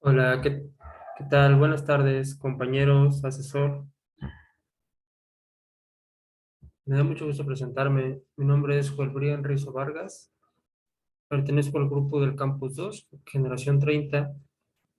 Hola, ¿qué tal? Buenas tardes, compañeros, asesor. Me da mucho gusto presentarme. Mi nombre es Joel Brian Rizo Vargas. Pertenezco al grupo del Campus 2, Generación 30,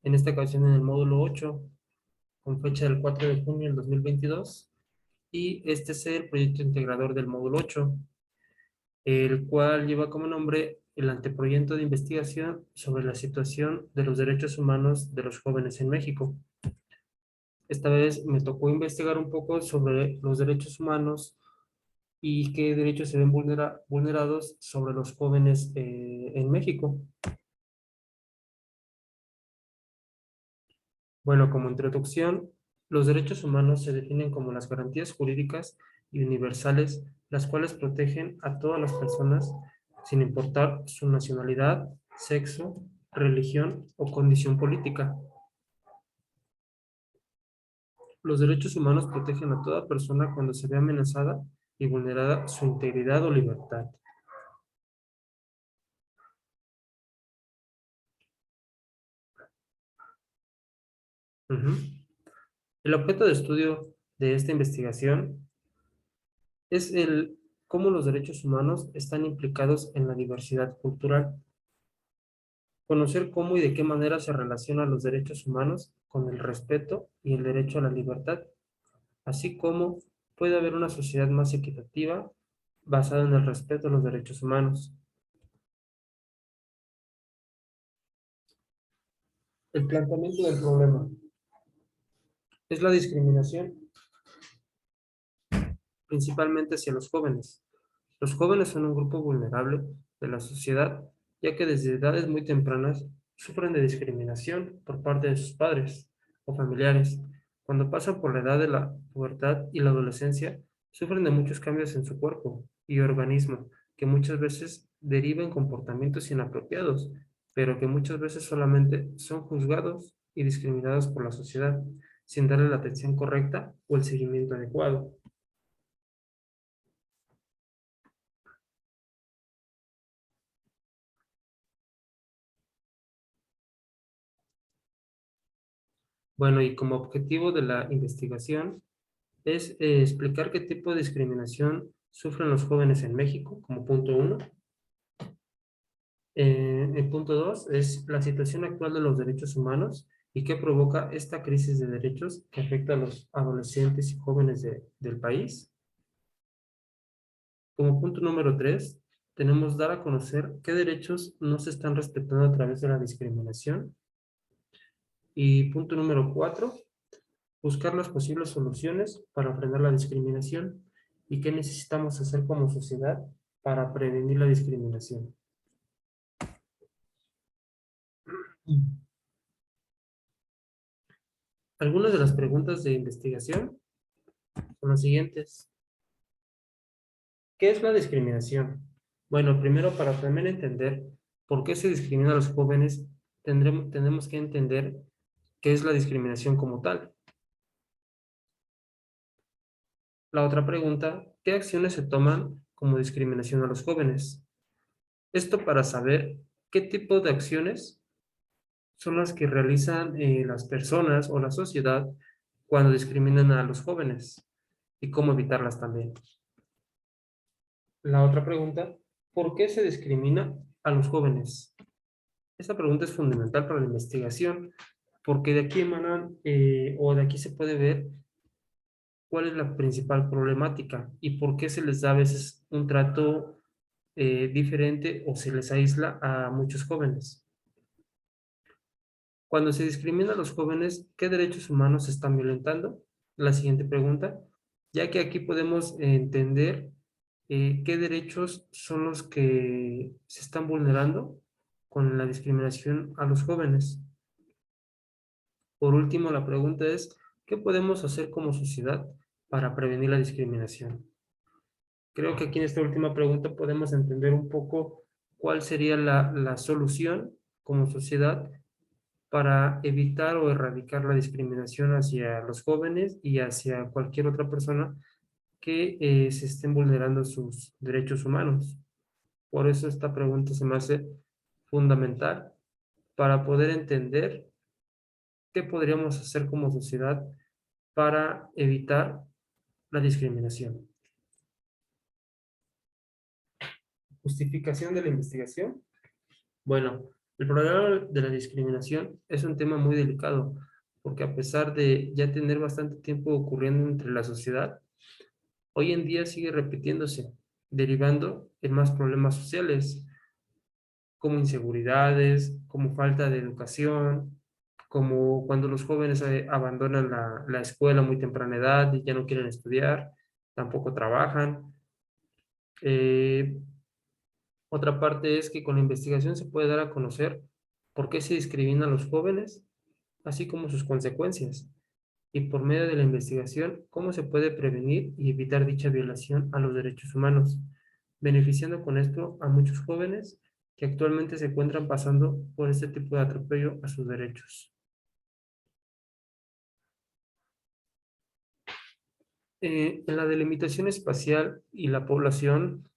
en esta ocasión en el módulo 8, con fecha del 4 de junio del 2022. Y este es el proyecto integrador del módulo 8, el cual lleva como nombre el anteproyecto de investigación sobre la situación de los derechos humanos de los jóvenes en México. Esta vez me tocó investigar un poco sobre los derechos humanos y qué derechos se ven vulnerados sobre los jóvenes en México. Bueno, como introducción, los derechos humanos se definen como las garantías jurídicas y universales, las cuales protegen a todas las personas sin importar su nacionalidad, sexo, religión o condición política. Los derechos humanos protegen a toda persona cuando se ve amenazada y vulnerada su integridad o libertad. Ujú. El objeto de estudio de esta investigación es el cómo los derechos humanos están implicados en la diversidad cultural. Conocer cómo y de qué manera se relacionan los derechos humanos con el respeto y el derecho a la libertad, así como puede haber una sociedad más equitativa basada en el respeto a los derechos humanos. El planteamiento del problema es la discriminación, principalmente hacia los jóvenes. Los jóvenes son un grupo vulnerable de la sociedad, ya que desde edades muy tempranas sufren de discriminación por parte de sus padres o familiares. Cuando pasan por la edad de la pubertad y la adolescencia, sufren de muchos cambios en su cuerpo y organismo, que muchas veces derivan comportamientos inapropiados, pero que muchas veces solamente son juzgados y discriminados por la sociedad, sin darle la atención correcta o el seguimiento adecuado. Bueno, y como objetivo de la investigación es explicar qué tipo de discriminación sufren los jóvenes en México, como punto uno. El punto dos es la situación actual de los derechos humanos y qué provoca esta crisis de derechos que afecta a los adolescentes y jóvenes del país. Como punto número tres, tenemos dar a conocer qué derechos no se están respetando a través de la discriminación. Y punto número cuatro, buscar las posibles soluciones para frenar la discriminación y qué necesitamos hacer como sociedad para prevenir la discriminación. Algunas de las preguntas de investigación son las siguientes. ¿Qué es la discriminación? Bueno, primero para también entender por qué se discrimina a los jóvenes, tenemos que entender qué es la discriminación como tal. La otra pregunta, ¿qué acciones se toman como discriminación a los jóvenes? Esto para saber qué tipo de acciones son las que realizan las personas o la sociedad cuando discriminan a los jóvenes y cómo evitarlas también. La otra pregunta, ¿por qué se discrimina a los jóvenes? Esta pregunta es fundamental para la investigación porque de aquí emanan o de aquí se puede ver cuál es la principal problemática y por qué se les da a veces un trato diferente o se les aísla a muchos jóvenes. Cuando se discrimina a los jóvenes, ¿qué derechos humanos se están violentando? La siguiente pregunta, ya que aquí podemos entender qué derechos son los que se están vulnerando con la discriminación a los jóvenes. Por último, la pregunta es, ¿qué podemos hacer como sociedad para prevenir la discriminación? Creo que aquí en esta última pregunta podemos entender un poco cuál sería la solución como sociedad para evitar o erradicar la discriminación hacia los jóvenes y hacia cualquier otra persona que se estén vulnerando sus derechos humanos. Por eso esta pregunta se me hace fundamental para poder entender ¿qué podríamos hacer como sociedad para evitar la discriminación? Justificación de la investigación. Bueno, el problema de la discriminación es un tema muy delicado, porque a pesar de ya tener bastante tiempo ocurriendo entre la sociedad, hoy en día sigue repitiéndose, derivando en más problemas sociales, como inseguridades, como falta de educación, como cuando los jóvenes abandonan la escuela a muy temprana edad y ya no quieren estudiar, tampoco trabajan. Eh, Otra parte es que con la investigación se puede dar a conocer por qué se discrimina a los jóvenes, así como sus consecuencias, y por medio de la investigación, cómo se puede prevenir y evitar dicha violación a los derechos humanos, beneficiando con esto a muchos jóvenes que actualmente se encuentran pasando por este tipo de atropello a sus derechos. En la delimitación espacial y la población,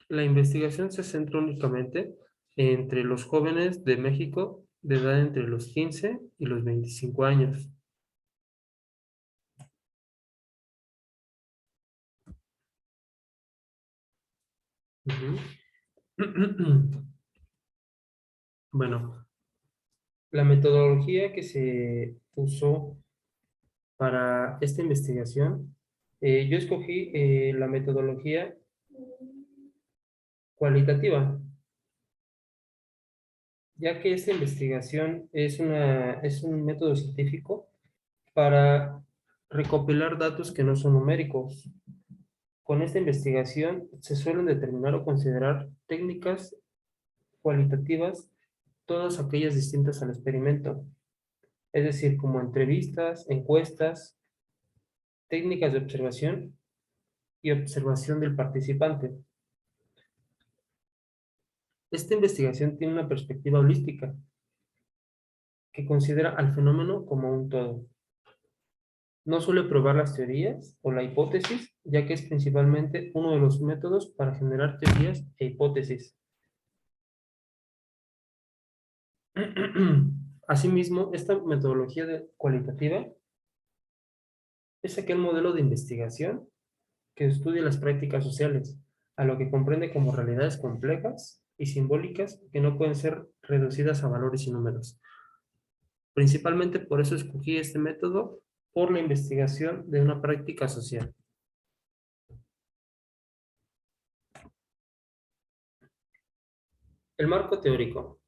la investigación se centra únicamente entre los jóvenes de México de edad entre los 15 y los 25 años. Ujú. Bueno, la metodología que se usó para esta investigación, yo escogí la metodología cualitativa, ya que esta investigación es un método científico para recopilar datos que no son numéricos. Con esta investigación se suelen determinar o considerar técnicas cualitativas, todas aquellas distintas al experimento, es decir, como entrevistas, encuestas, técnicas de observación y observación del participante. Esta investigación tiene una perspectiva holística que considera al fenómeno como un todo. No suele probar las teorías o la hipótesis, ya que es principalmente uno de los métodos para generar teorías e hipótesis. Asimismo, esta metodología cualitativa es aquel modelo de investigación que estudia las prácticas sociales, a lo que comprende como realidades complejas y simbólicas que no pueden ser reducidas a valores y números. Principalmente por eso escogí este método, por la investigación de una práctica social. El marco teórico.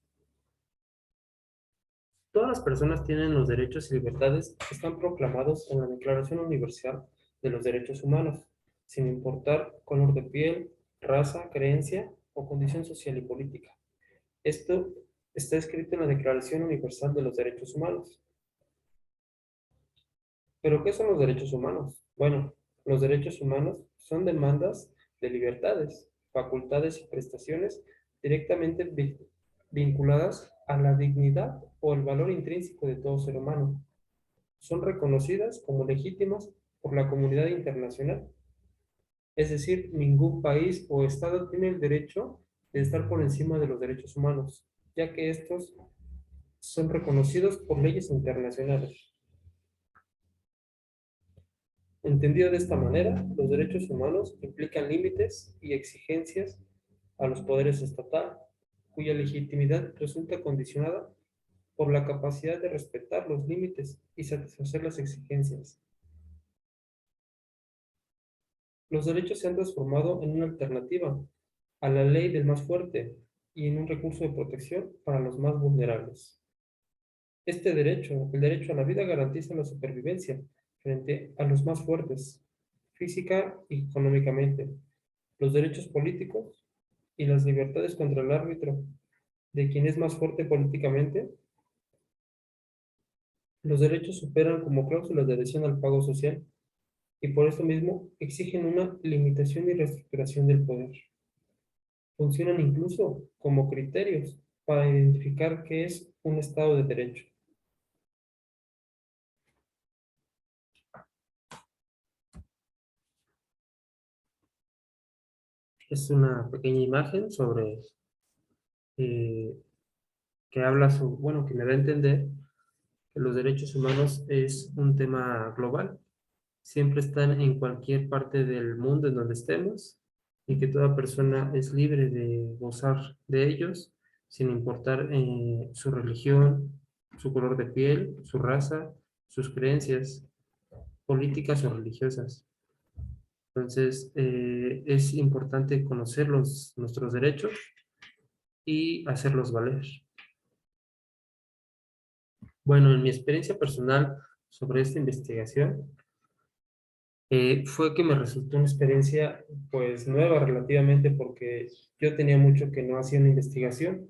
Todas las personas tienen los derechos y libertades que están proclamados en la Declaración Universal de los Derechos Humanos, sin importar color de piel, raza, creencia o condición social y política. Esto está escrito en la Declaración Universal de los Derechos Humanos. ¿Pero qué son los derechos humanos? Bueno, los derechos humanos son demandas de libertades, facultades y prestaciones directamente vinculadas a la dignidad o el valor intrínseco de todo ser humano. Son reconocidas como legítimas por la comunidad internacional. Es decir, ningún país o Estado tiene el derecho de estar por encima de los derechos humanos, ya que estos son reconocidos por leyes internacionales. Entendido de esta manera, los derechos humanos implican límites y exigencias a los poderes estatales, cuya legitimidad resulta condicionada por la capacidad de respetar los límites y satisfacer las exigencias. Los derechos se han transformado en una alternativa a la ley del más fuerte y en un recurso de protección para los más vulnerables. Este derecho, el derecho a la vida, garantiza la supervivencia frente a los más fuertes, física y económicamente, los derechos políticos y las libertades contra el árbitro de quien es más fuerte políticamente. Los derechos superan como cláusulas de adhesión al pago social y por eso mismo exigen una limitación y reestructuración del poder. Funcionan incluso como criterios para identificar qué es un Estado de Derecho. Es una pequeña imagen sobre eh, que habla sobre, bueno, que me da a entender los derechos humanos es un tema global. Siempre están en cualquier parte del mundo en donde estemos y que toda persona es libre de gozar de ellos sin importar su religión, su color de piel, su raza, sus creencias políticas o religiosas. Entonces, es importante conocer nuestros derechos y hacerlos valer. Bueno, en mi experiencia personal sobre esta investigación, fue que me resultó una experiencia pues nueva relativamente porque yo tenía mucho que no hacía una investigación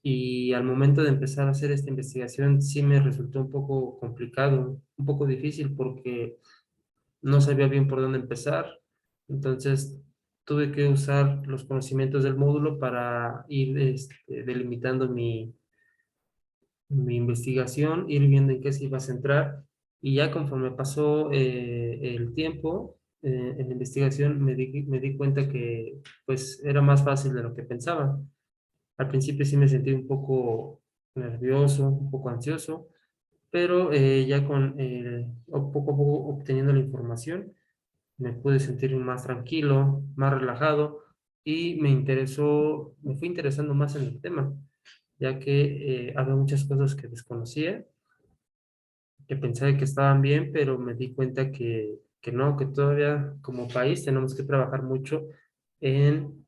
y al momento de empezar a hacer esta investigación sí me resultó un poco complicado, un poco difícil porque no sabía bien por dónde empezar. Entonces tuve que usar los conocimientos del módulo para ir delimitando mi investigación, ir viendo en qué se iba a centrar y ya conforme pasó el tiempo en la investigación me di cuenta que pues era más fácil de lo que pensaba. Al principio sí me sentí un poco nervioso, un poco ansioso, pero ya con poco a poco obteniendo la información me pude sentir más tranquilo, más relajado y me fui interesando más en el tema, ya que había muchas cosas que desconocía, que pensaba que estaban bien, pero me di cuenta que no, que todavía como país tenemos que trabajar mucho en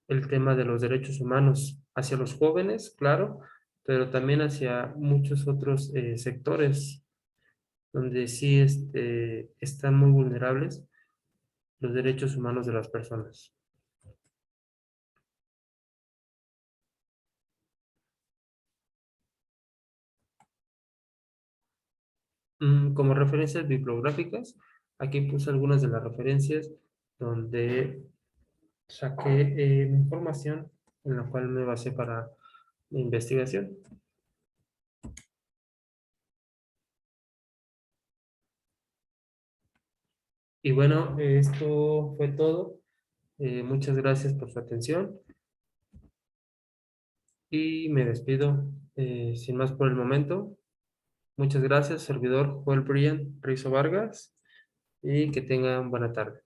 el tema de los derechos humanos hacia los jóvenes, claro, pero también hacia muchos otros sectores donde sí están muy vulnerables los derechos humanos de las personas. Como referencias bibliográficas, aquí puse algunas de las referencias donde saqué mi información en la cual me basé para mi investigación. Y bueno, esto fue todo. Muchas gracias por su atención y me despido sin más por el momento. Muchas gracias, servidor Joel Brian Rizo Vargas, y que tengan buena tarde.